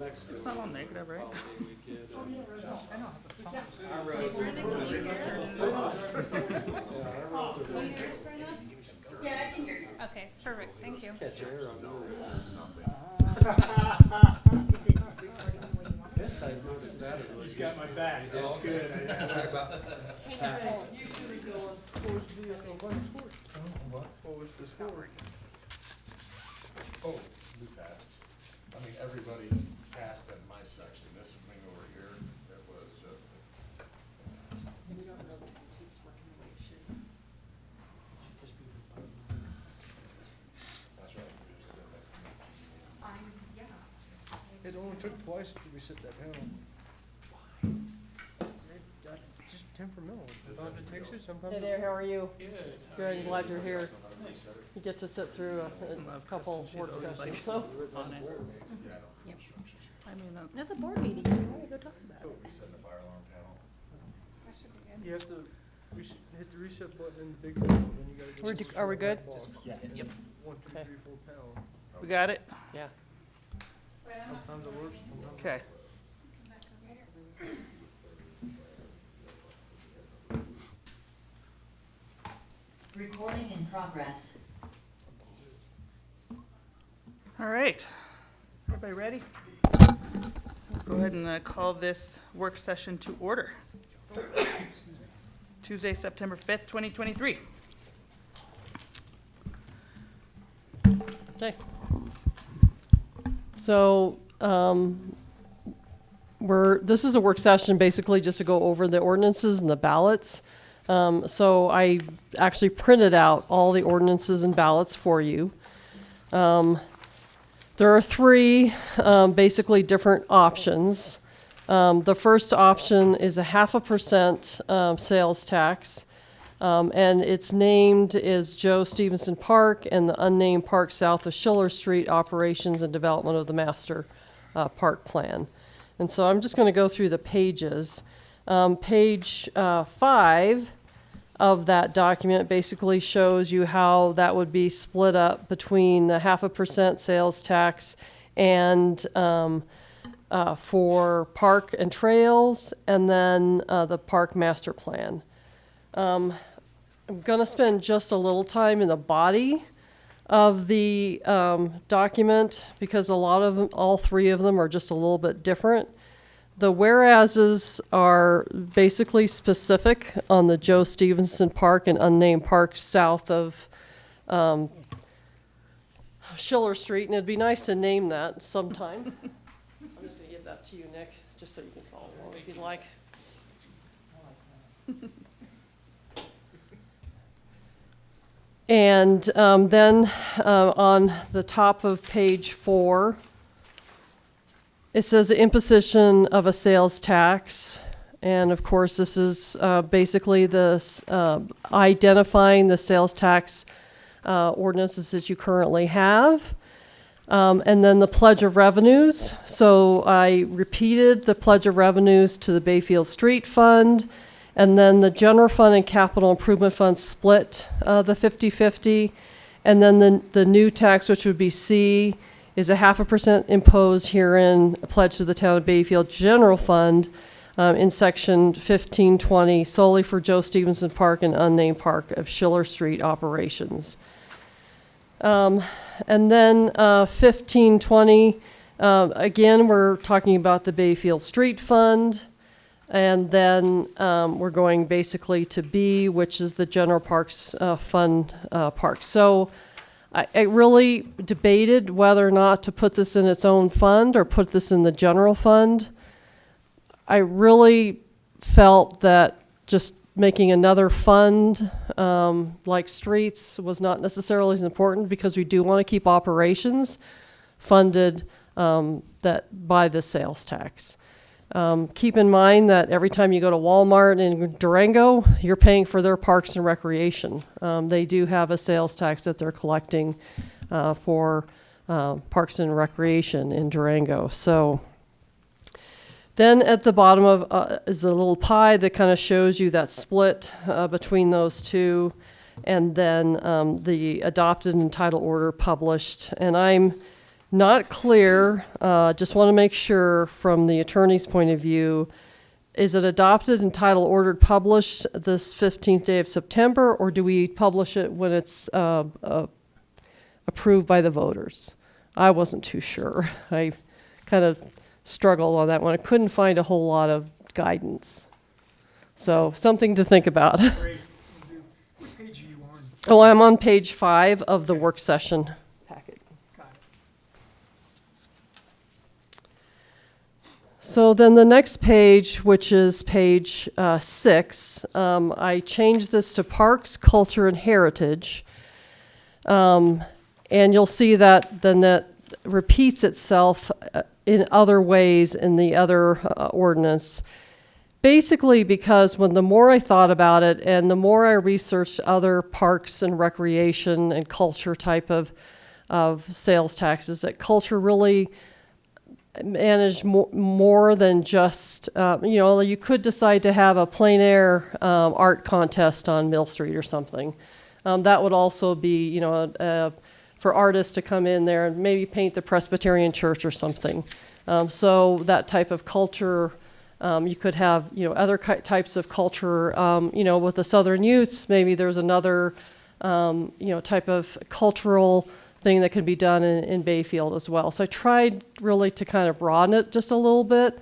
Mexico. It's not all negative, right? Okay, perfect, thank you. Catch air on This guy's not as bad as He's got my back, that's good. What was the score? Oh, we passed. I mean, everybody passed in my section. This thing over here, it was just. That's right. We just said that. It only took twice to reset that panel. Just temperamental. Sometimes it takes you, sometimes. Hey there, how are you? Good. Good, I'm glad you're here. You get to sit through a couple She's work always sessions, like so. on it. Yeah, I don't know instructions. I mean, That's a board meeting, you want to go talk about it. We set the fire alarm panel. You have to hit the reset button in the big panel, then you gotta go. Are we good? Yep. 1, 2, Okay. 3, 4 panel. we got it? Yeah. Sometimes it works, sometimes. Okay. Recording in progress. All right. Everybody ready? Go ahead and call this work session to order. Tuesday, September 5th, 2023. Okay. So, this is a work session basically just to go over the ordinances and the ballots. So I actually printed out all the ordinances and ballots for you. There are three basically different options. The first option is a 0.5% sales tax, and it's named is Joe Stevenson Park and the unnamed park south of Schiller Street operations and development of the master park plan. And so I'm just going to go through the pages. Page 5 of that document basically shows you how that would be split up between the 0.5% sales tax and for park and trails, and then the park master plan. I'm going to spend just a little time in the body of the document because a lot of them, all three of them are just a little bit different. The whereases are basically specific on the Joe Stevenson Park and unnamed park south of Schiller Street, and it'd be nice to name that sometime. I'm just going to give that to you, Nick, just so you can follow along if you'd like. And then on the top of page 4, it says the imposition of a sales tax. And of course, this is basically the identifying the sales tax ordinances that you currently have. And then the pledge of revenues. So I repeated the pledge of revenues to the Bayfield Street Fund. And then the general fund and capital improvement fund split the 50-50. And then the new tax, which would be C, is a 0.5% imposed herein, a pledge to the town of Bayfield general fund in section 1520 solely for Joe Stevenson Park and unnamed park of Schiller Street operations. And then 1520, again, we're talking about the Bayfield Street Fund. And then we're going basically to B, which is the general parks fund park. So I really debated whether or not to put this in its own fund or put this in the general fund. I really felt that just making another fund like streets was not necessarily as important because we do want to keep operations funded that by the sales tax. Keep in mind that every time you go to Walmart in Durango, you're paying for their parks and recreation. They do have a sales tax that they're collecting for parks and recreation in Durango. So then at the bottom of is a little pie that kind of shows you that split between those two, and then the adopted and title order published. And I'm Not clear, just want to make sure from the attorney's point of view, is it adopted, entitled, ordered, published this 15th day of September, or do we publish it when it's approved by the voters? I wasn't too sure. I kind of struggled on that one. I couldn't find a whole lot of guidance. So something to think about. Great, will do. What page are you on? Oh, I'm on page 5 of the work session packet. Got it. So then the next page, which is page 6, I changed this to Parks, Culture, and Heritage. And you'll see that then that repeats itself in other ways in the other ordinance. Basically because when the more I thought about it and the more I researched other parks and recreation and culture type of sales taxes, that culture really managed more than just, you could decide to have a plein air art contest on Mill Street or something. That would also be, for artists to come in there and maybe paint the Presbyterian church or something. So that type of culture, you could have, other types of culture, with the Southern Utes, maybe there's another, type of cultural thing that could be done in Bayfield as well. So I tried really to kind of broaden it just a little bit,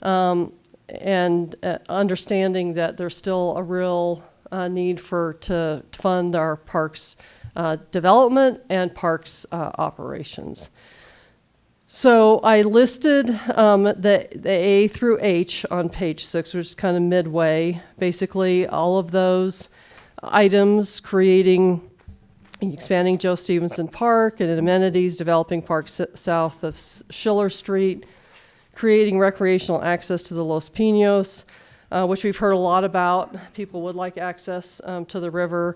and understanding that there's still a real need to fund our parks development and parks operations. So I listed the A through H on page 6, which is kind of midway. Basically, all of those items expanding Joe Stevenson Park and amenities, developing parks south of Schiller Street, creating recreational access to the Los Pinos, which we've heard a lot about. People would like access to the river.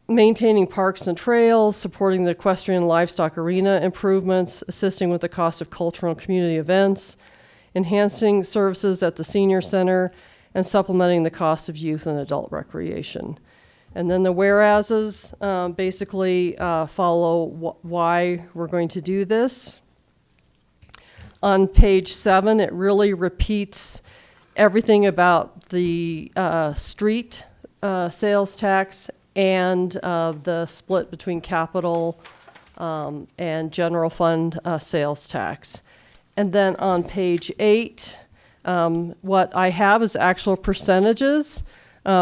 Maintaining parks and trails, supporting the equestrian and livestock arena improvements, assisting with the cost of cultural and community events, enhancing services at the senior center, and supplementing the cost of youth and adult recreation. And then the whereases basically follow why we're going to do this. On page 7, it really repeats everything about the street sales tax and the split between capital and general fund sales tax. And then on page 8, what I have is actual percentages,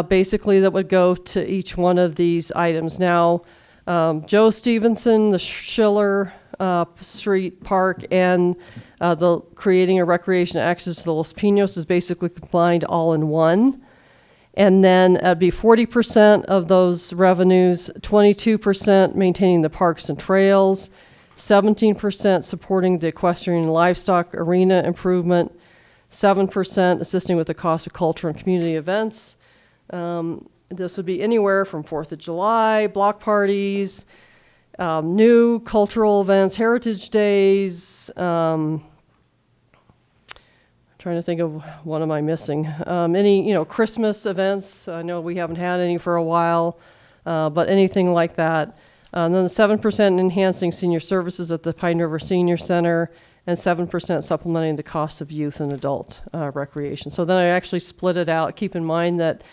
basically that would go to each one of these items. Now, Joe Stevenson, the Schiller Street Park, and the creating a recreation access to the Los Pinos is basically combined all in one. And then it'd be 40% of those revenues, 22% maintaining the parks and trails, 17% supporting the equestrian and livestock arena improvement, 7% assisting with the cost of culture and community events. This would be anywhere from 4th of July, block parties, new cultural events, heritage days, trying to think of what am I missing. Any, Christmas events. I know we haven't had any for a while, but anything like that. And then the 7% enhancing senior services at the Pine River Senior Center, and 7% supplementing the cost of youth and adult recreation. So then I actually split it out. Keep in mind that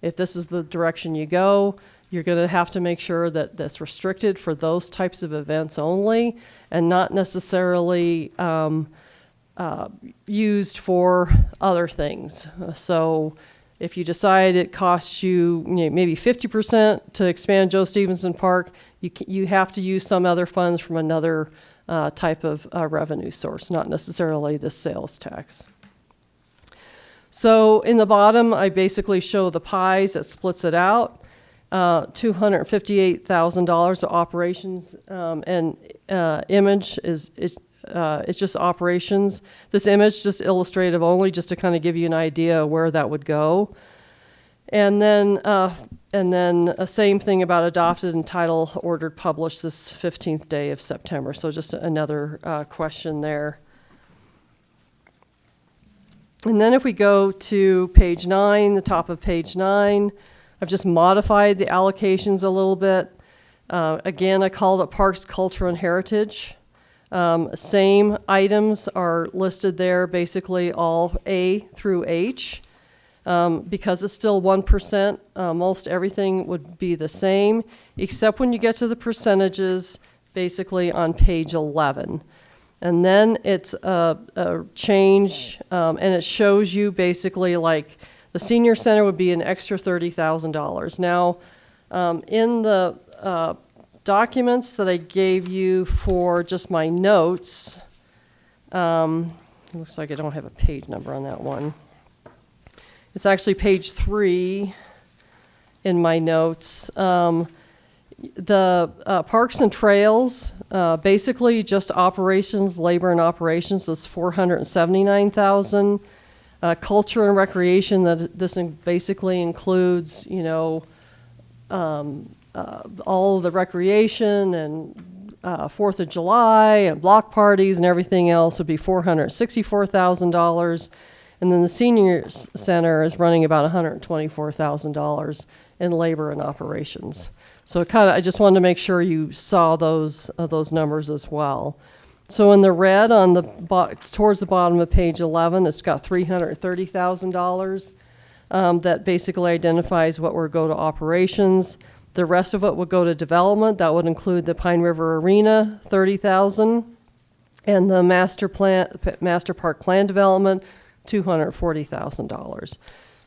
if this is the direction you go, you're going to have to make sure that that's restricted for those types of events only, and not necessarily used for other things. So if you decide it costs you, maybe 50% to expand Joe Stevenson Park, you have to use some other funds from another type of revenue source, not necessarily the sales tax. So in the bottom, I basically show the pies that splits it out. $258,000 of operations and image is it's just operations. This image just illustrative only, just to kind of give you an idea of where that would go. And then a same thing about adopted, entitled, ordered, published this 15th day of September. So just another question there. And then if we go to page 9, the top of page 9, I've just modified the allocations a little bit. Again, I called it Parks, Culture, and Heritage. Same items are listed there, basically all A through H. Because it's still 1%, most everything would be the same, except when you get to the percentages, basically on page 11. And then it's a change, and it shows you basically like the senior center would be an extra $30,000. Now, in the documents that I gave you for just my notes, looks like I don't have a page number on that one. It's actually page 3 in my notes. The parks and trails, basically just operations, labor and operations is $479,000. Culture and recreation, this basically includes, all of the recreation and 4th of July and block parties and everything else would be $464,000. And then the senior center is running about $124,000 in labor and operations. So I just wanted to make sure you saw those numbers as well. So in the red on the towards the bottom of page 11, it's got $330,000 that basically identifies what would go to operations. The rest of it would go to development. That would include the Pine River Arena, $30,000, and the master park plan development, $240,000.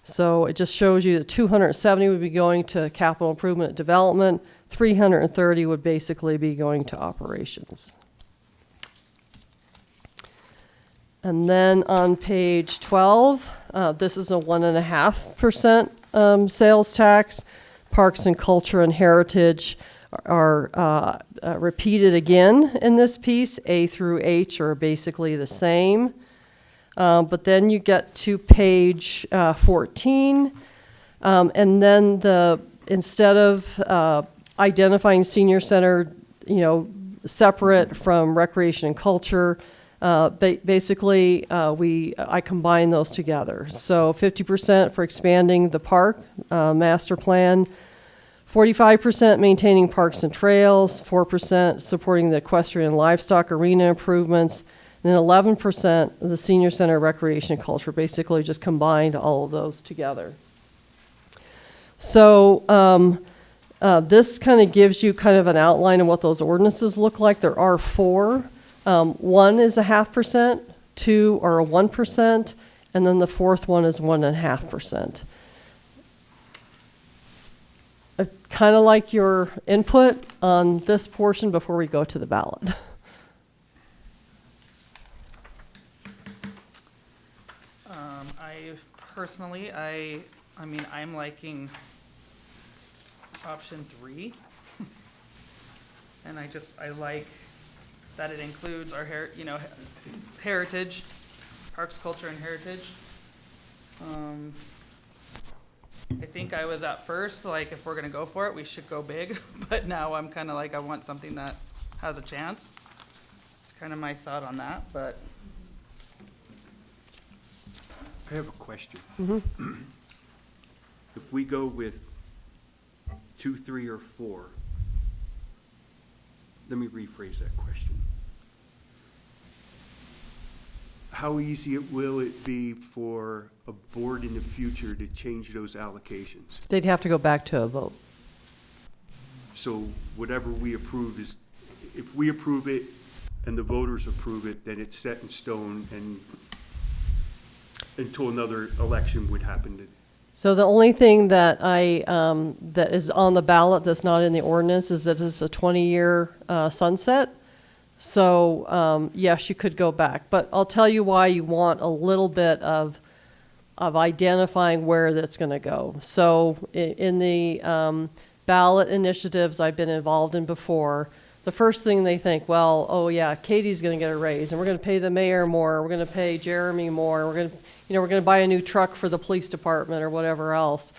So it just shows you that $270 would be going to capital improvement development, $330 would basically be going to operations. And then on page 12, this is a 1.5% sales tax. Parks and culture and heritage are repeated again in this piece. A through H are basically the same. But then you get to page 14, and then instead of identifying senior center, separate from recreation and culture, basically I combine those together. So 50% for expanding the park master plan, 45% maintaining parks and trails, 4% supporting the equestrian and livestock arena improvements, and then 11% of the senior center recreation and culture, basically just combined all of those together. So this kind of gives you kind of an outline of what those ordinances look like. There are 4. One is 0.5%, 2 are 1%, and then the 4th one is 1.5%. I kind of like your input on this portion before we go to the ballot. Personally, I'm liking option 3. And I like that it includes our heritage, parks, culture, and heritage. I think I was at first, like, if we're gonna go for it, we should go big, but now I'm kind of like, I want something that has a chance. It's kind of my thought on that, but. I have a question. Mm-hmm. If we go with 2, 3, or 4, let me rephrase that question. How easy will it be for a board in the future to change those allocations? They'd have to go back to a vote. So whatever we approve is, if we approve it and the voters approve it, then it's set in stone and until another election would happen. So the only thing that that is on the ballot that's not in the ordinance is that it's a 20-year sunset. So yes, you could go back, but I'll tell you why you want a little bit of identifying where that's going to go. So in the ballot initiatives I've been involved in before, the first thing they think, well, oh yeah, Katie's going to get a raise, and we're going to pay the mayor more, we're going to pay Jeremy more, we're going to buy a new truck for the police department or whatever else.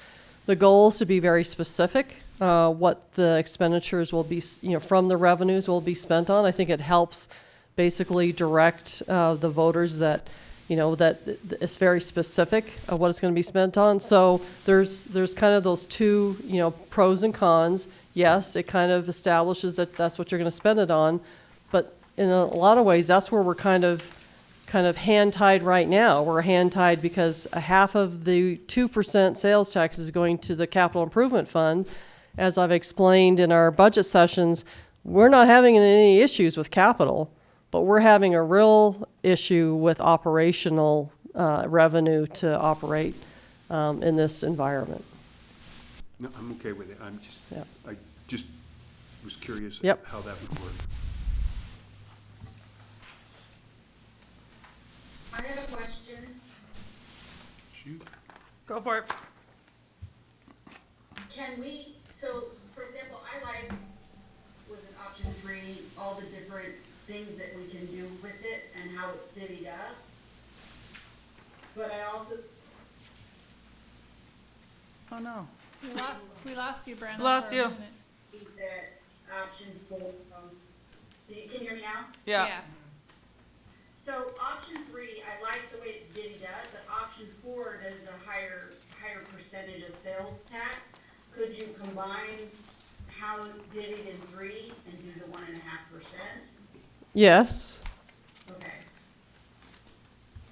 The goal is to be very specific, what the expenditures will be, from the revenues will be spent on. I think it helps basically direct the voters that, that it's very specific of what it's going to be spent on. So there's kind of those two, pros and cons. Yes, it kind of establishes that that's what you're going to spend it on, but in a lot of ways, that's where we're kind of hand-tied right now. We're hand-tied because a half of the 2% sales tax is going to the capital improvement fund. As I've explained in our budget sessions, we're not having any issues with capital, but we're having a real issue with operational revenue to operate in this environment. No, I'm okay with it. Yeah. I just was curious Yep. how that would work. I have a question. Shoot. Go for it. Can we, so, for example, I like, with an option 3, all the different things that we can do with it and how it's divvied up. But I also, Oh, no. We lost you, Brandon. Lost for a you. minute. think that option 4, can you hear me now? Yeah. So option 3, I like the way it's divvied up, but option 4 does a higher percentage of sales tax. Could you combine how it's divvied in 3 and do the 1.5%? Yes. Okay.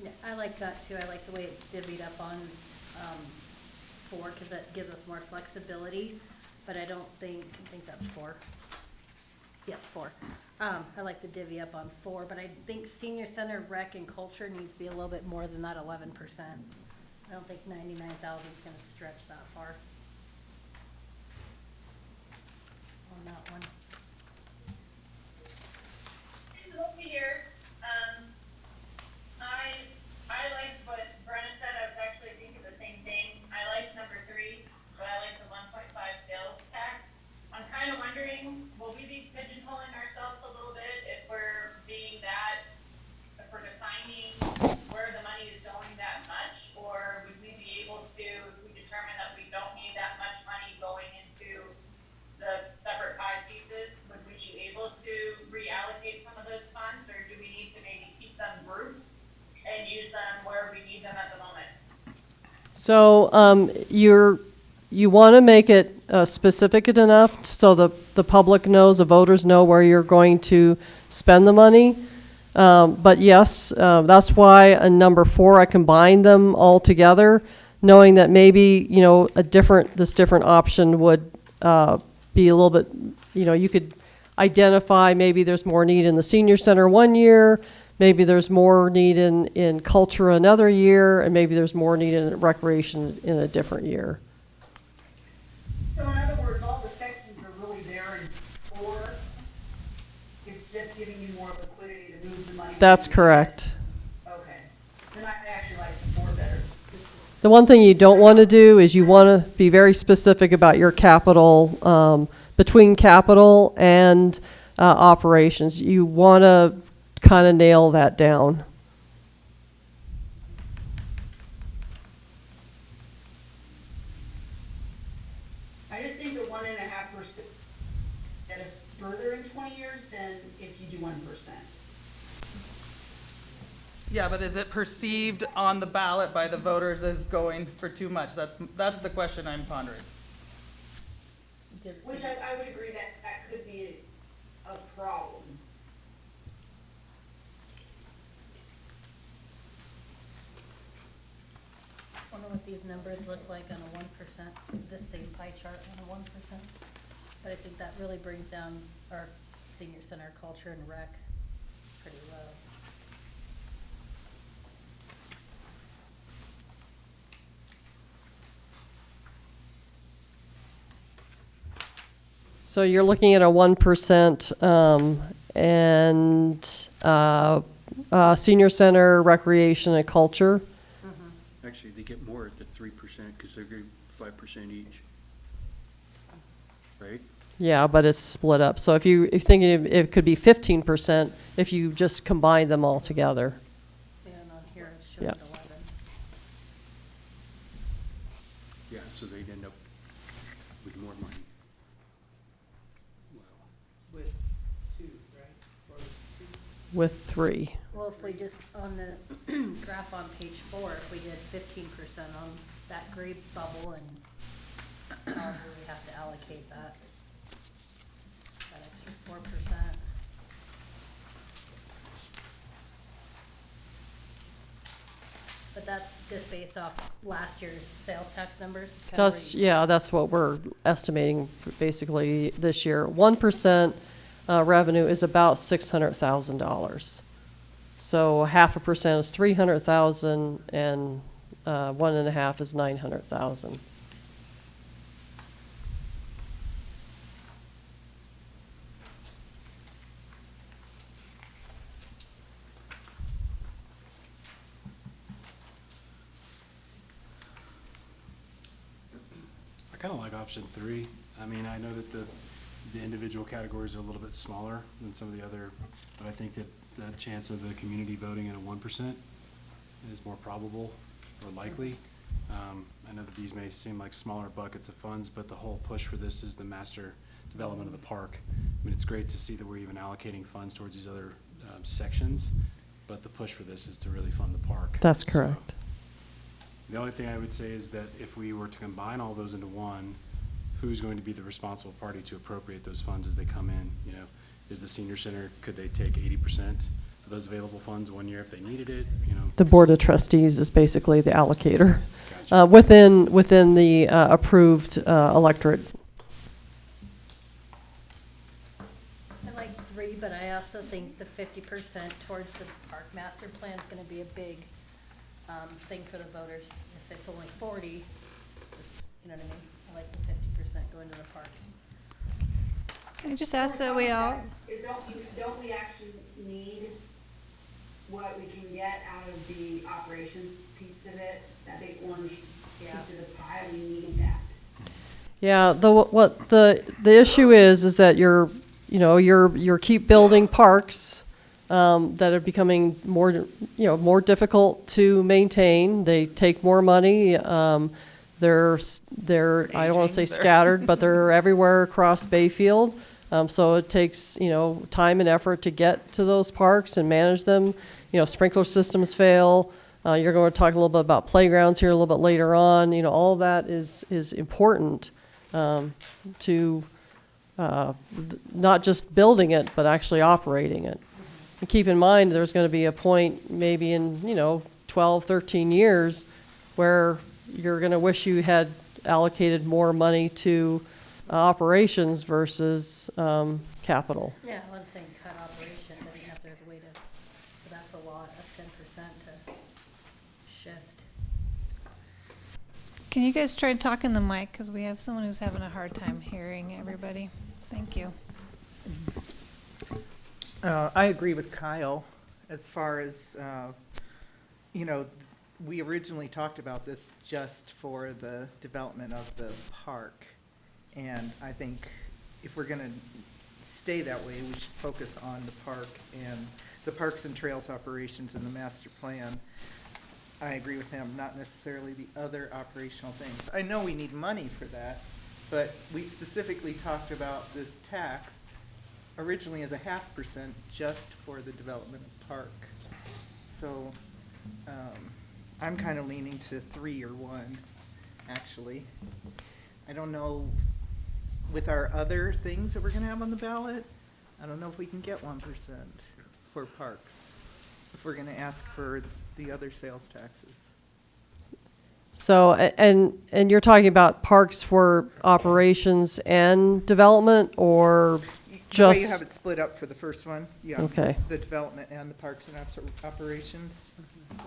Yeah, I like that too. I like the way it's divvied up on 4, because that gives us more flexibility. But I think that's 4. Yes, 4. I like the divvy up on 4, but I think senior center, rec, and culture needs to be a little bit more than that 11%. I don't think 99,000 is gonna stretch that far on that one. Over here, I like what Brenna said. I was actually thinking the same thing. I liked number 3, but I like the 1.5 sales tax. I'm kind of wondering, will we be pigeonholing ourselves a little bit if we're defining where the money is going that much? Or would we be able to, if we determine that we don't need that much money going into the separate pie pieces, would we be able to reallocate some of those funds, or do we need to maybe keep them grouped and use them where we need them at the moment? So you want to make it specific enough so the public knows, the voters know where you're going to spend the money. But yes, that's why in number 4, I combined them all together, knowing that maybe, this different option would be a little bit, you could identify maybe there's more need in the senior center one year, maybe there's more need in culture another year, and maybe there's more need in recreation in a different year. So in other words, all the sections are really there in 4. It's just giving you more liquidity to move the money. That's correct. Okay. Then I actually like the 4 better. The one thing you don't want to do is you want to be very specific about your capital, between capital and operations. You want to kind of nail that down. I just think the 1.5% get us further in 20 years than if you do 1%. Yeah, but is it perceived on the ballot by the voters as going for too much? That's the question I'm pondering. Which I would agree that could be a problem. I wonder what these numbers look like on a 1%, this same pie chart on a 1%. But I think that really brings down our senior center, culture, and rec pretty low. So you're looking at a 1%, and senior center, recreation, and culture. Actually, they get more at the 3% because they're giving 5% each. Right? Yeah, but it's split up. So if you're thinking it could be 15% if you just combine them all together. And on here it's showing Yeah. 11. Yeah, so they'd end up with more money. Wow. With 2, right? Or 2? With 3. Well, if we just, on the graph on page 4, if we did 15% on that gray bubble and however we have to allocate that extra 4%. But that's just based off last year's sales tax numbers? Kinda That's, where you- yeah, that's what we're estimating basically this year. 1% revenue is about $600,000. So 0.5% is 300,000 and 1.5 is 900,000. I kind of like option 3. I mean, I know that the individual categories are a little bit smaller than some of the other, but I think that the chance of the community voting at a 1% is more probable or likely. I know that these may seem like smaller buckets of funds, but the whole push for this is the master development of the park. I mean, it's great to see that we're even allocating funds towards these other sections, but the push for this is to really fund the park. That's So, correct. the only thing I would say is that if we were to combine all those into one, who's going to be the responsible party to appropriate those funds as they come in? You know, is the senior center, could they take 80% of those available funds one year if they needed it? You know, The Board of Trustees is basically the allocator Gotcha. within the approved electorate. I like 3, but I also think the 50% towards the park master plan is gonna be a big, thing for the voters. If it's only 40, just, you know what I mean? I like the 50% going to the parks. Can I just ask that we all, Don't we actually need what we can get out of the operations piece of it, that big orange piece of the pie, we needed that. Yeah, the issue is that you're keep building parks that are becoming more difficult to maintain. They take more money. They're I don't want to say Aging, scattered, but they're everywhere across Bayfield. So it takes time and effort to get to those parks and manage them. Sprinkler systems fail. You're going to talk a little bit about playgrounds here a little bit later on. All of that is important to not just building it, but actually operating it. And keep in mind, there's going to be a point maybe in 12, 13 years where you're going to wish you had allocated more money to operations versus capital. Yeah, I wasn't saying cut operation, but if there's a way to, but that's a lot, that's 10% to shift. can you guys try to talk in the mic? Because we have someone who's having a hard time hearing everybody. Thank you. I agree with Kyle as far as, we originally talked about this just for the development of the park. And I think if we're gonna stay that way, we should focus on the park and the parks and trails operations in the master plan. I agree with him, not necessarily the other operational things. I know we need money for that, but we specifically talked about this tax originally as a 0.5% just for the development of park. So, I'm kind of leaning to 3 or 1, actually. I don't know, with our other things that we're gonna have on the ballot, I don't know if we can get 1% for parks, if we're gonna ask for the other sales taxes. So, and you're talking about parks for operations and development, or The way you just? have it split up for the first one, yeah. Okay. The development and the parks and operations. I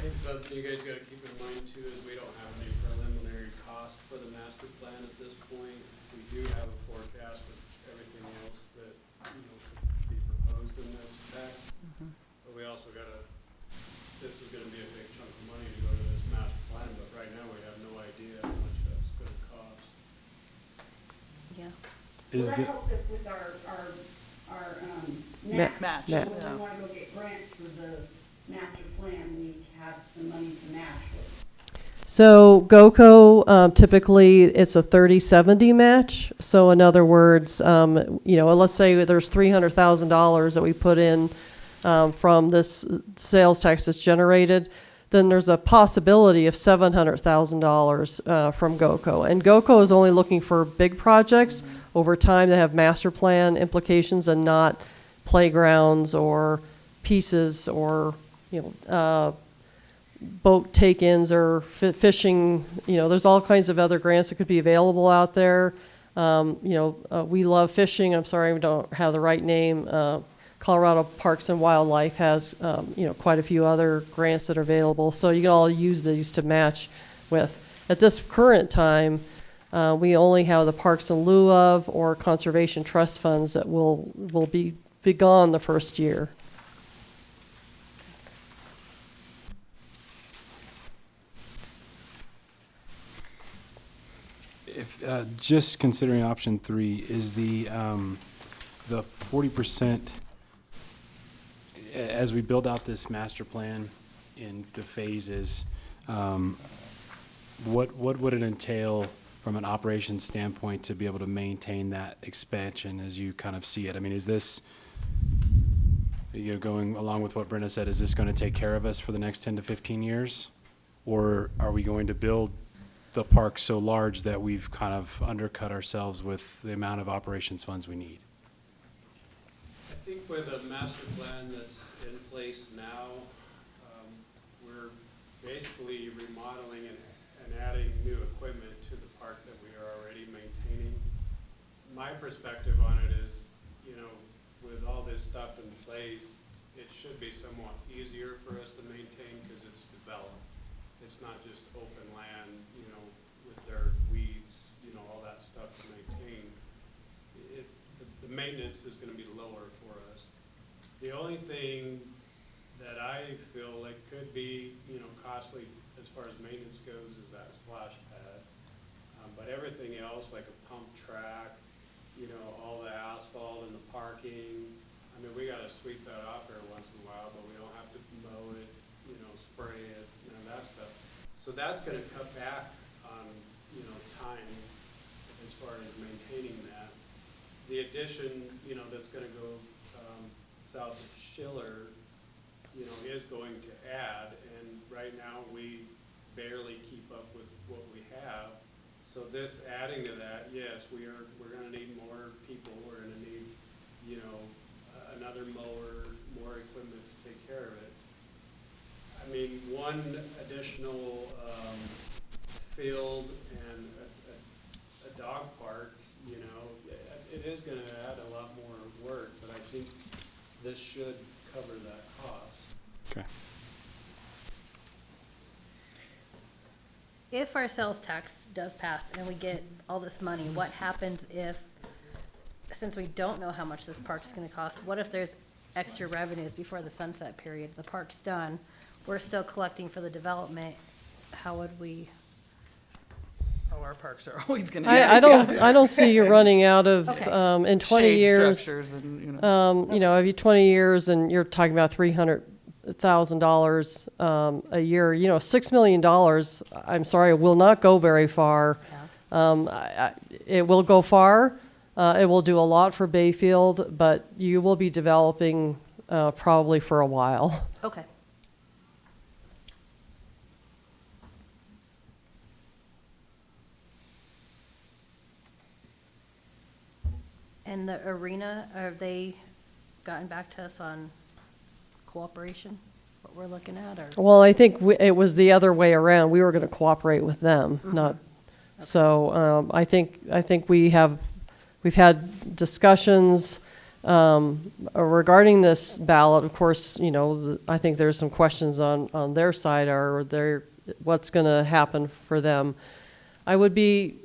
think something you guys gotta keep in mind too is we don't have any preliminary cost for the master plan at this point. We do have a forecast of everything else that, could be proposed in this tax. But we also this is gonna be a big chunk of money to go to this master plan, but right now we have no idea how much that's gonna cost. Yeah. Well, that helps us with our match. Match, So when yeah. we wanna go get grants for the master plan, we have some money to match with. So GOCO, typically it's a 30-70 match. So in other words, let's say there's $300,000 that we put in from this sales tax that's generated, then there's a possibility of $700,000 from GOCO. And GOCO is only looking for big projects. Over time, they have master plan implications and not playgrounds or pieces or boat take-ins or fishing, there's all kinds of other grants that could be available out there. We love fishing. I'm sorry, we don't have the right name. Colorado Parks and Wildlife has, quite a few other grants that are available. So you can all use these to match with. At this current time, we only have the Parks in lieu of or Conservation Trust funds that will be gone the first year. If, just considering option 3, is the 40%, as we build out this master plan in the phases, what would it entail from an operations standpoint to be able to maintain that expansion as you kind of see it? I mean, is this, going along with what Brenda said, is this going to take care of us for the next 10 to 15 years? Or are we going to build the park so large that we've kind of undercut ourselves with the amount of operations funds we need? I think with a master plan that's in place now, we're basically remodeling and adding new equipment to the park that we are already maintaining. My perspective on it is, with all this stuff in place, it should be somewhat easier for us to maintain because it's developed. It's not just open land, with their weeds, all that stuff to maintain. The maintenance is going to be lower for us. The only thing that I feel like could be, costly as far as maintenance goes is that splash pad. But everything else, like a pump track, all the asphalt and the parking, I mean, we got to sweep that off every once in a while, but we don't have to mow it, spray it, that stuff. So that's going to cut back on, time as far as maintaining that. The addition, that's going to go south of Schiller, is going to add, and right now we barely keep up with what we have. So this adding to that, yes, we're going to need more people. We're going to need, another mower, more equipment to take care of it. I mean, one additional field and a dog park, it is going to add a lot more work, but I think this should cover that cost. Okay. If our sales tax does pass and we get all this money, what happens if, since we don't know how much this park's gonna cost, what if there's extra revenues before the sunset period? The park's done, we're still collecting for the development, how would we? Oh, our parks are always gonna. I don't see you running out of, Okay. in 20 Shade years. structures and, If you 20 years and you're talking about $300,000 a year, $6 million, I'm sorry, will not go very far. Yeah. It will go far. It will do a lot for Bayfield, but you will be developing probably for a while. Okay. And the arena, have they gotten back to us on cooperation, what we're looking at, or? Well, I think it was the other way around. We were going to cooperate with them, not. So I think we've had discussions regarding this ballot. Of course, I think there's some questions on their side, or what's going to happen for them. I would be.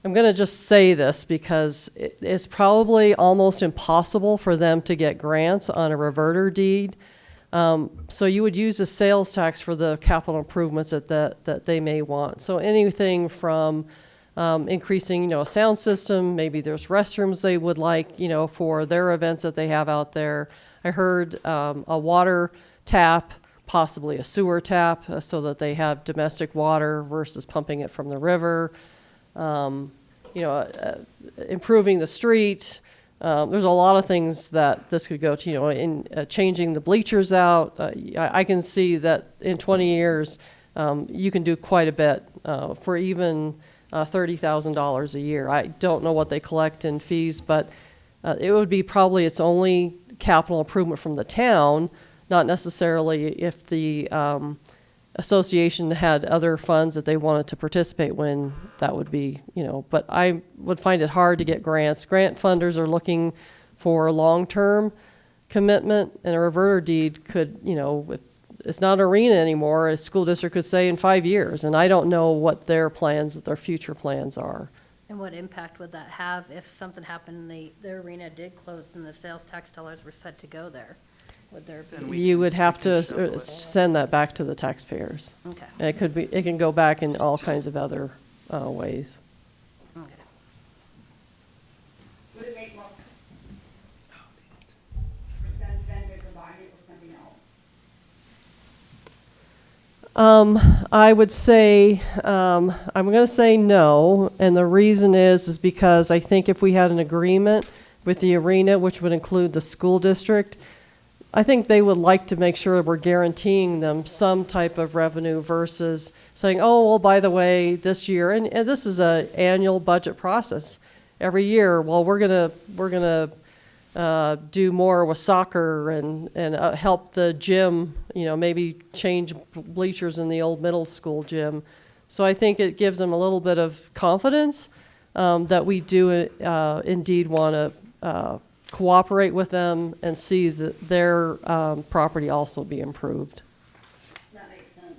I'm going to just say this because it's probably almost impossible for them to get grants on a reverter deed. So you would use the sales tax for the capital improvements that they may want. So anything from increasing, a sound system, maybe there's restrooms they would like, for their events that they have out there. I heard a water tap, possibly a sewer tap, so that they have domestic water versus pumping it from the river. Improving the street. There's a lot of things that this could go to, in changing the bleachers out. I can see that in 20 years, you can do quite a bit for even $30,000 a year. I don't know what they collect in fees, but it would be probably its only capital improvement from the town not necessarily if the association had other funds that they wanted to participate when, that would be, but I would find it hard to get grants. Grant funders are looking for long-term commitment, and a reverter deed could, if it's not an arena anymore, a school district could say in 5 years, and I don't know what their plans, their future plans are. And what impact would that have if something happened and the arena did close and the sales tax dollars were set to go there? Would there be? You would have to send that back to the taxpayers. Okay. And it can go back in all kinds of other ways. Okay. Would it make more sense then to combine it with something else? I would say, I'm going to say no, and the reason is because I think if we had an agreement with the arena, which would include the school district, I think they would like to make sure we're guaranteeing them some type of revenue versus saying, oh, well, by the way, this year, and this is an annual budget process every year, well, we're gonna do more with soccer and help the gym, maybe change bleachers in the old middle school gym. So I think it gives them a little bit of confidence that we do indeed want to cooperate with them and see that their property also be improved. That makes sense.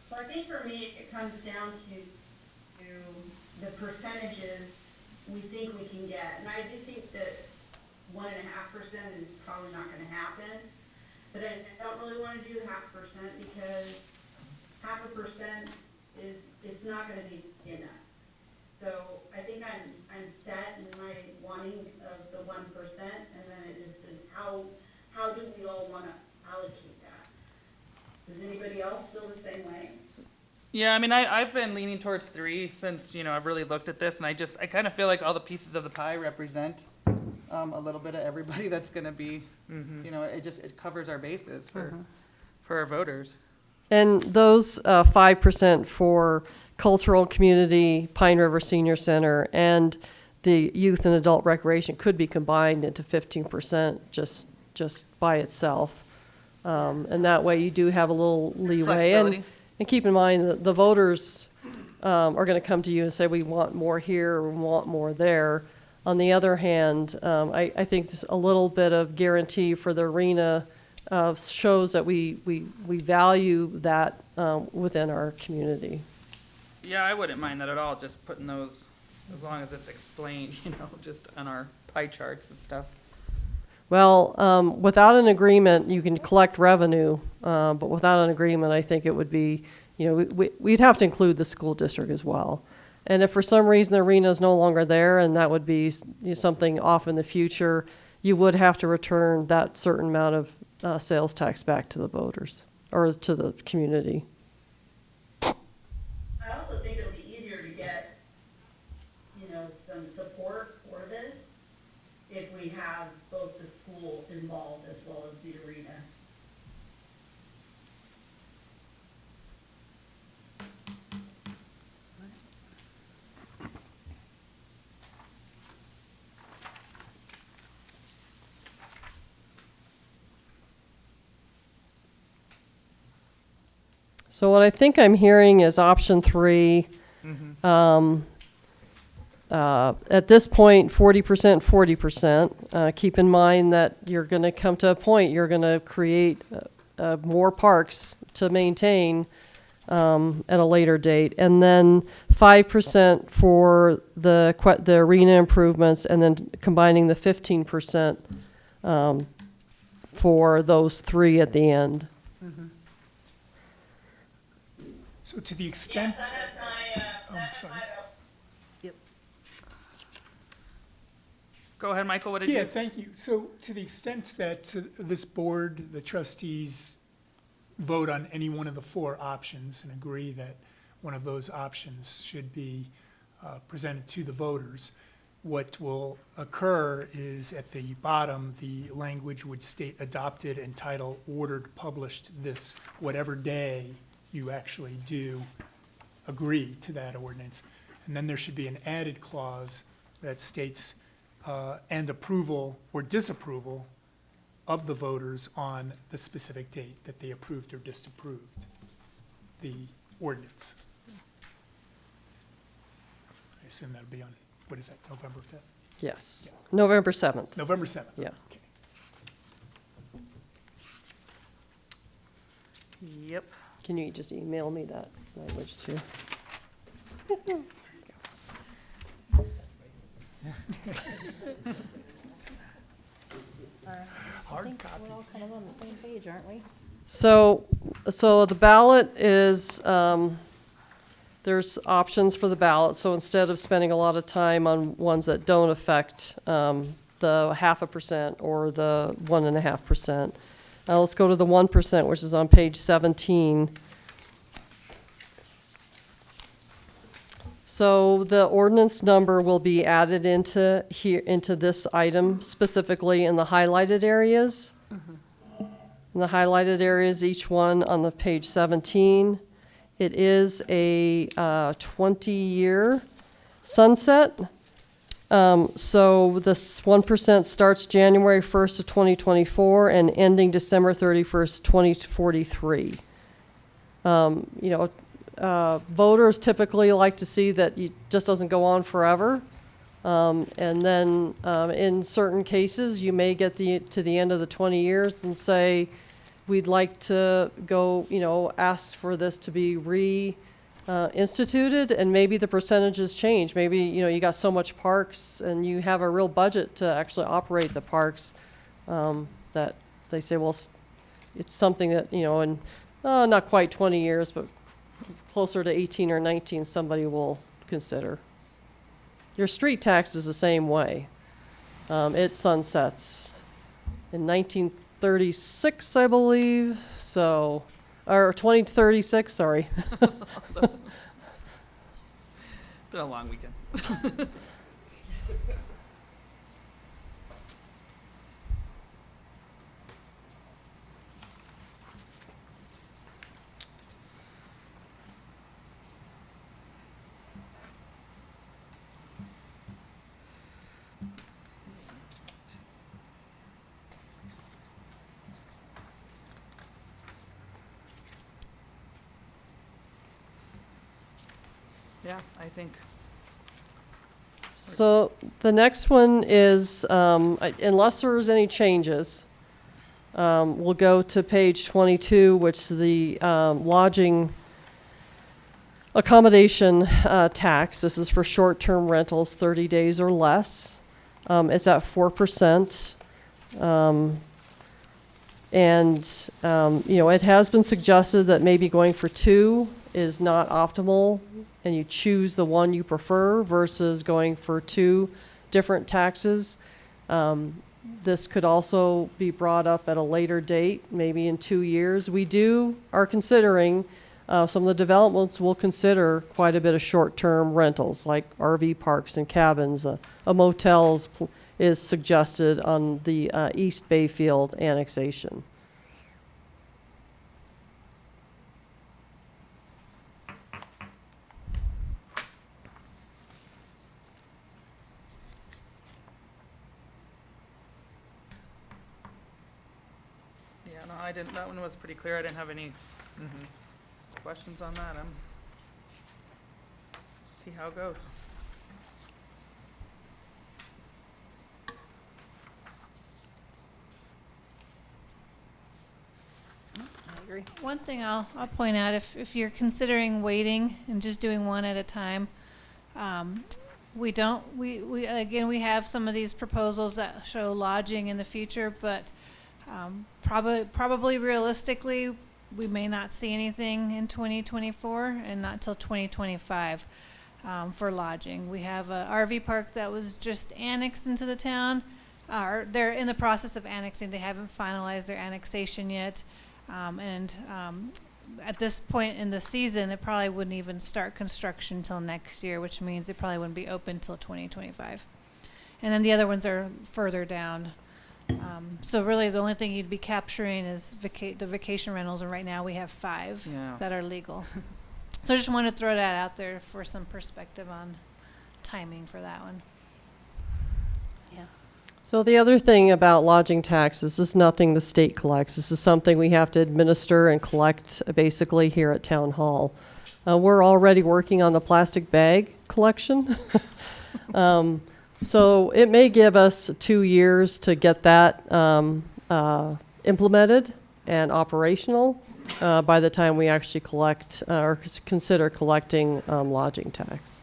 Well, I think for me, it comes down to the percentages we think we can get. And I do think that 1.5% is probably not gonna happen. But I don't really wanna do 0.5% because 0.5% it's not gonna be enough. So I think I'm set in my wanting of the 1%, and then it just is how do we all wanna allocate that? Does anybody else feel the same way? Yeah, I mean, I've been leaning towards 3 since, I've really looked at this, and I kind of feel like all the pieces of the pie represent a little bit of everybody that's gonna be, it covers our bases for our voters. And those 5% for cultural community, Pine River Senior Center, and the youth and adult recreation could be combined into 15% just by itself. And that way you do have a little leeway. And keep in mind that the voters are going to come to you and say, we want more here, or we want more there. On the other hand, I think there's a little bit of guarantee for the arena shows that we value that within our community. Yeah, I wouldn't mind that at all, just putting those, as long as it's explained, just on our pie charts and stuff. Well, without an agreement, you can collect revenue, but without an agreement, I think it would be, we'd have to include the school district as well. And if for some reason the arena is no longer there, and that would be something off in the future, you would have to return that certain amount of sales tax back to the voters or to the community. I also think it'll be easier to get, some support for this if we have both the school involved as well as the arena. So what I think I'm hearing is option 3. At this point, 40%, 40%. Keep in mind that you're going to come to a point, you're going to create more parks to maintain at a later date. And then 5% for the arena improvements, and then combining the 15% for those 3 at the end. So to the extent, Yes, that is my, sorry. my vote. Yep. Go ahead, Michael, what did Yeah, you? thank you. So to the extent that this board, the trustees, vote on any one of the 4 options and agree that one of those options should be presented to the voters, what will occur is at the bottom, the language would state adopted and title ordered, published this, whatever day you actually do agree to that ordinance. And then there should be an added clause that states, and approval or disapproval of the voters on the specific date that they approved or disapproved the ordinance. I assume that'll be on, what is that, November 5th? Yes, November 7th. November 7th? Yeah. Okay. Yep. Can you just email me that language too? Hard I think copy. we're all kind of on the same page, aren't we? So the ballot is, there's options for the ballot. So instead of spending a lot of time on ones that don't affect the 0.5% or the 1.5%, let's go to the 1%, which is on page 17. So the ordinance number will be added into here, into this item specifically in the highlighted areas. In the highlighted areas, each one on the page 17. It is a 20-year sunset. So this 1% starts January 1st of 2024 and ending December 31st, 2043. Voters typically like to see that it just doesn't go on forever. And then in certain cases, you may get to the end of the 20 years and say, we'd like to go, ask for this to be instituted, and maybe the percentages change. Maybe, you got so much parks and you have a real budget to actually operate the parks, that they say, well, it's something that, in not quite 20 years, but closer to 18 or 19, somebody will consider. Your street tax is the same way. It sunsets in 1936, I believe, or 2036, sorry. Been a long weekend. Yeah, I think. So the next one is, unless there's any changes, we'll go to page 22, which is the lodging accommodation tax. This is for short-term rentals, 30 days or less. It's at 4%. It has been suggested that maybe going for 2 is not optimal, and you choose the one you prefer versus going for 2 different taxes. This could also be brought up at a later date, maybe in 2 years. We are considering, some of the developments will consider quite a bit of short-term rentals, like RV parks and cabins. A motels is suggested on the East Bayfield annexation. Yeah, no, I didn't, that one was pretty clear. I didn't have any questions on that. See how it goes. I agree. One thing I'll point out, if you're considering waiting and just doing one at a time, we have some of these proposals that show lodging in the future, but probably realistically, we may not see anything in 2024 and not till 2025 for lodging. We have a RV park that was just annexed into the town. They're in the process of annexing. They haven't finalized their annexation yet. At this point in the season, it probably wouldn't even start construction till next year, which means it probably wouldn't be open till 2025. And then the other ones are further down. So really the only thing you'd be capturing is the vacation rentals, and right now we have 5 Yeah. that are legal. So I just wanted to throw that out there for some perspective on timing for that one. Yeah. So the other thing about lodging taxes, this is nothing the state collects. This is something we have to administer and collect basically here at Town Hall. We're already working on the plastic bag collection. So it may give us 2 years to get that implemented and operational by the time we actually collect or consider collecting lodging tax.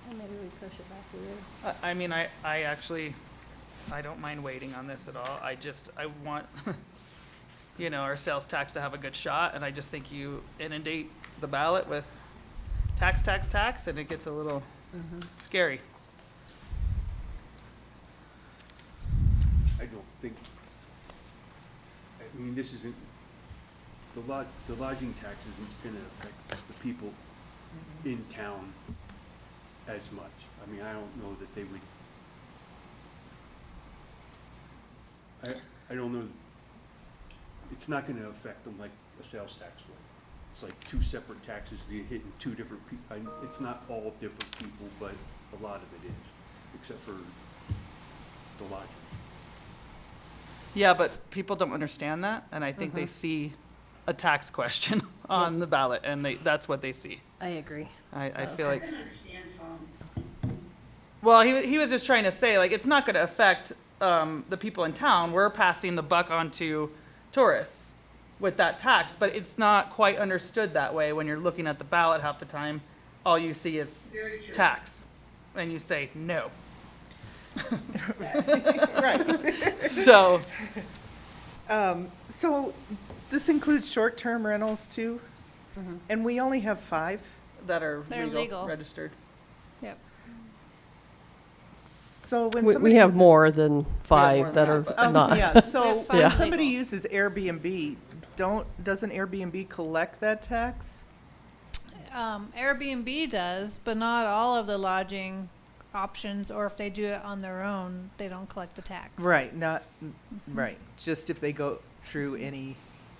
Well, maybe we push it back a year. I mean, I actually, I don't mind waiting on this at all. I want, our sales tax to have a good shot, and I just think you inundate the ballot with tax, and it gets a little scary. I don't think, I mean, this isn't, the lodging tax isn't gonna affect the people in town as much. I mean, I don't know that they would, I don't know, it's not gonna affect them like a sales tax would. It's like 2 separate taxes, they're hitting 2 different people. It's not all different people, but a lot of it is, except for the lodging. Yeah, but people don't understand that, and I think they see a tax question on the ballot, and that's what they see. I agree. I feel I like, can understand Tom. well, he was just trying to say, like, it's not gonna affect the people in town. We're passing the buck on to tourists with that tax, but it's not quite understood that way. When you're looking at the ballot half the time, all you see is Very true. tax, and you say no. Right. So, So this includes short-term rentals too? And we only have 5? that are They're legal. registered. Yep. So when We somebody have uses- more than more 5 than that that, are but- not. Yeah, so Yeah. when somebody uses Airbnb, doesn't Airbnb collect that tax? Airbnb does, but not all of the lodging options, or if they do it on their own, they don't collect the tax. Right, right, just if they go through any,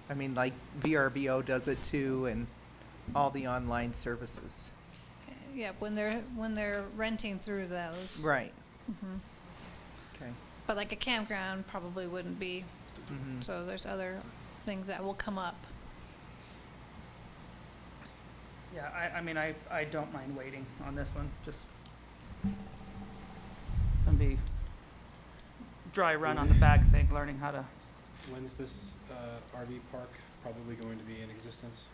I mean, like VRBO does it too, and all the online services. Yeah, when they're renting through those. Right. Mhm. Okay. But like a campground probably wouldn't be, Mhm. so there's other things that will come up. Yeah, I mean, I don't mind waiting on this one, just and be dry run on the bag thing, learning how to. When's this RV park probably going to be in existence?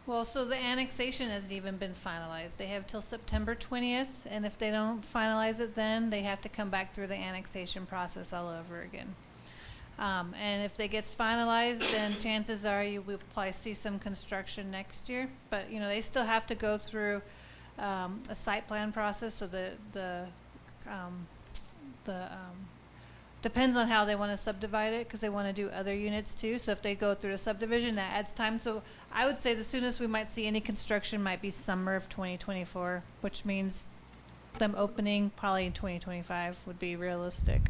Well, so the annexation hasn't even been finalized. They have till September 20th, and if they don't finalize it then, they have to come back through the annexation process all over again. And if it gets finalized, then chances are you will probably see some construction next year. But, they still have to go through a site plan process, so depends on how they want to subdivide it, because they want to do other units too. So if they go through a subdivision, that adds time. So I would say the soonest we might see any construction might be summer of 2024, which means them opening probably in 2025 would be realistic.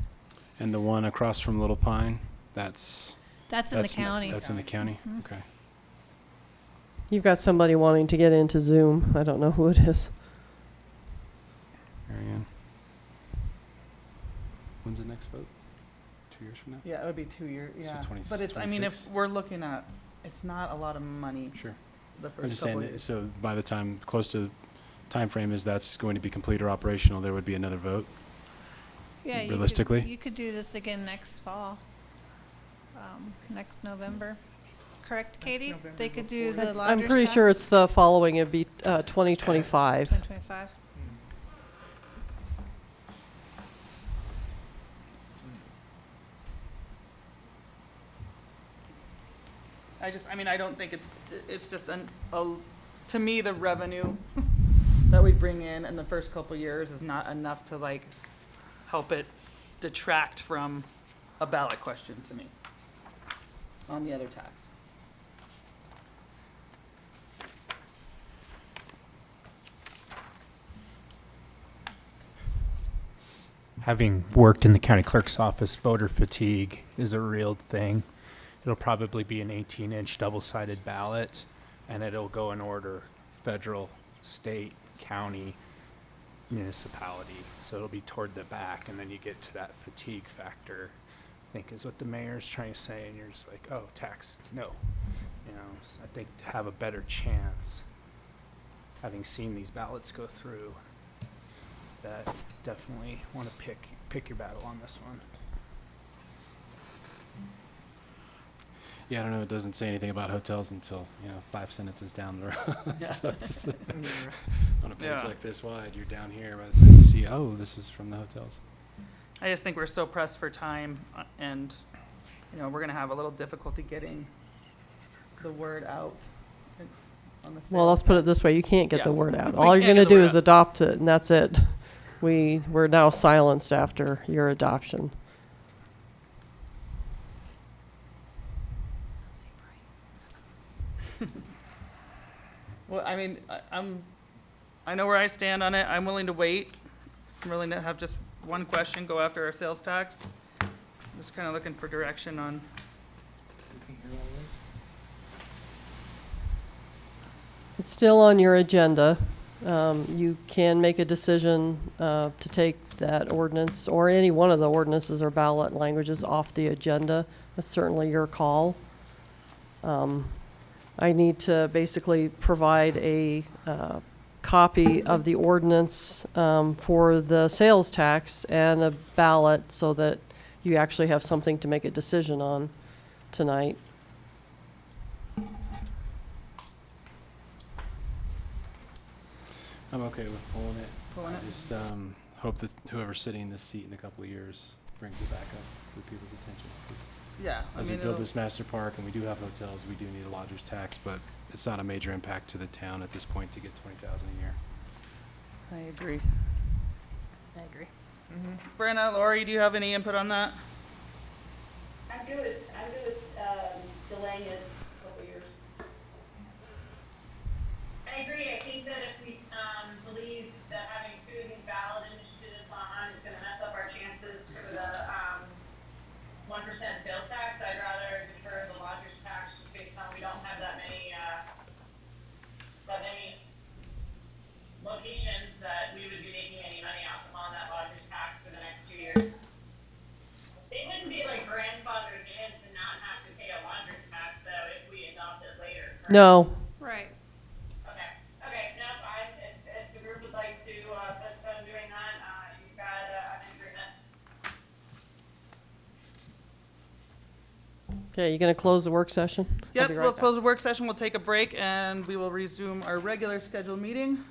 And the one across from Little Pine, that's That's in the county. That's in the county? Mhm. Okay. You've got somebody wanting to get into Zoom. I don't know who it is. Marianne. When's the next vote? 2 years from now? Yeah, it would be 2 years, yeah. 20 But it's, I mean, if 26? we're looking at, it's not a lot of money, Sure. the I'm first just couple saying, years. so by the time, close to time frame is that's going to be complete or operational, there would be another vote? Yeah, Realistically? you could do this again next fall, next November. Correct, Katie? November They could do before- the lodger's I'm pretty sure tax? it's the following, it'd be 2025. 2025. I don't think it's just to me, the revenue that we bring in the first couple years is not enough to like help it detract from a ballot question to me on the other tax. Having worked in the county clerk's office, voter fatigue is a real thing. It'll probably be an 18-inch double-sided ballot, and it'll go in order federal, state, county, municipality. So it'll be toward the back, and then you get to that fatigue factor, I think is what the mayor's trying to say, and you're just like, oh, tax, no. You know, so I think to have a better chance, having seen these ballots go through, that definitely want to pick your battle on this one. Yeah, I don't know, it doesn't say anything about hotels until, 5 sentences down the road. So it's on a page Yeah. like this wide, you're down here by the time you see, oh, this is from the hotels. I just think we're so pressed for time, and, we're gonna have a little difficulty getting the word out on the Well, sales let's put it tax. this way, you can't get Yeah. the word out. We All you're can't gonna get the do word is out. adopt it, and that's it. We're now silenced after your adoption. Well, I mean, I know where I stand on it. I'm willing to wait. I'm willing to have just one question go after our sales tax. Just kind of looking for direction on. It's still on your agenda. You can make a decision to take that ordinance or any one of the ordinances or ballot languages off the agenda. That's certainly your call. I need to basically provide a copy of the ordinance for the sales tax and a ballot so that you actually have something to make a decision on tonight. I'm okay with pulling it. Pulling I it? just hope that whoever's sitting in this seat in a couple of years brings it back up for people's attention. 'Cause Yeah, I as we mean, build this master park and we do have hotels, we do need a lodger's tax, but it's not a major impact to the town at this point to get 20,000 a year. I agree. I agree. Brenna, Lori, do you have any input on that? I'm good with delaying it a couple years. I agree. I think that if we, believe that having two of these ballot initiatives on is gonna mess up our chances for the, 1% sales tax, I'd rather defer the lodger's tax just based on we don't have that many locations that we would be making any money off of on that lodger's tax for the next 2 years. They wouldn't be like grandfathered in to not have to pay a lodger's tax though if we adopt it later, correct? No, Right. Okay, no, if the group would like to, postpone doing that, you've got, an agreement. okay, you gonna close the work session? I'll Yep, be right we'll back. close the work session, we'll take a break, and we will resume our regular scheduled meeting.